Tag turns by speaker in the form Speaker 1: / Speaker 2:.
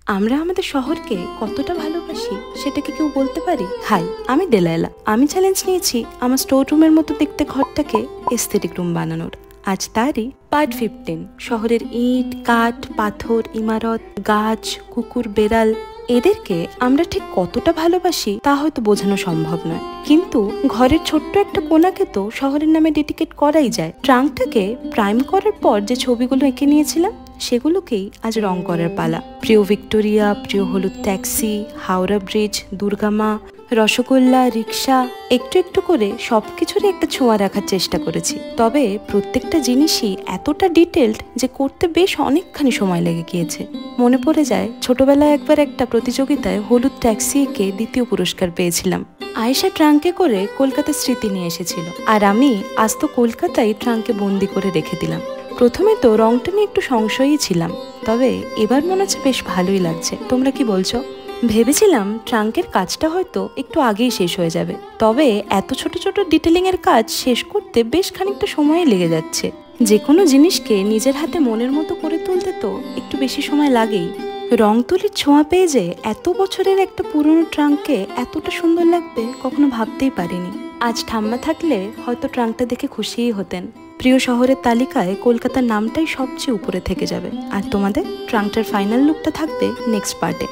Speaker 1: আমরা আমাদের শহরকে কতটা ভালোবাসি সেটা কি কেউ বলতে পারি? হাই, আমি ডেলাইলা। আমি চ্যালেঞ্জ নিয়েছি আমার স্টোর রুমের মতো দেখতে ঘরটাকে এস্থেটিক রুম বানানোর। আজ তারই পার্ট 15। শহরের ইট, কাঠ, পাথর, ইমারত, গাছ, কুকুর, বেড়াল, এদেরকে আমরা ঠিক কতটা ভালোবাসি তা হয়তো বোঝানো সম্ভব নয়। কিন্তু ঘরের ছোট্ট একটা কোণাকে তো শহরের নামে ডেডিকেট করাই যায়। ট্রাঙ্কটাকে প্রাইম করার পর যে ছবিগুলো এঁকে নিয়েছিলাম সেগুলোকেই আজ রং করার পালা। প্রিয় ভিক্টোরিয়া, প্রিয় হলুদ ট্যাক্সি, হাওড়া ব্রিজ, দুর্গামা, রসগোল্লা, রিক্সা, একটু একটু করে সবকিছুরই একটা ছোঁয়া রাখার চেষ্টা করেছি। তবে প্রত্যেকটা জিনিসই এতটা ডিটেলড যে করতে বেশ অনেকখানি সময় লেগে গিয়েছে। মনে পড়ে যায় ছোটবেলায় একবার একটা প্রতিযোগিতায় হলুদ ট্যাক্সি এঁকে দ্বিতীয় পুরস্কার পেয়েছিলাম। আয়েশা ট্রাঙ্কে করে কলকাতার স্মৃতি নিয়ে এসেছিল, আর আমি আজ তো কলকাতায় ট্রাঙ্কে বন্দি করে রেখে দিলাম। প্রথমে তো রংটা নিয়ে একটু সংশয়ই ছিলাম, তবে এবার মনে হচ্ছে বেশ ভালোই লাগছে। তোমরা কি বলছো? ভেবেছিলাম ট্রাঙ্কের কাজটা হয়তো একটু আগেই শেষ হয়ে যাবে, তবে এত ছোট ছোট ডিটেলিং এর কাজ শেষ করতে বেশ খানিকটা সময় লেগে যাচ্ছে। যে কোনো জিনিসকে নিজের হাতে মনের মতো করে তুলতে তো একটু বেশি সময় লাগেই। রং তুলির ছোঁয়া পেয়ে যে এত বছরের একটা পুরনো ট্রাঙ্কে এতটা সুন্দর লাগবে কখনো ভাবতেই পারিনি। আজ ঠাম্মা থাকলে হয়তো ট্রাঙ্কটা দেখে খুশিই হতেন। প্রিয় শহরের তালিকায় কলকাতার নামটাই সবচেয়ে উপরে থেকে যাবে। আর তোমাদের ট্রাঙ্কটার ফাইনাল লুকটা থাকবে নেক্সট পার্টে।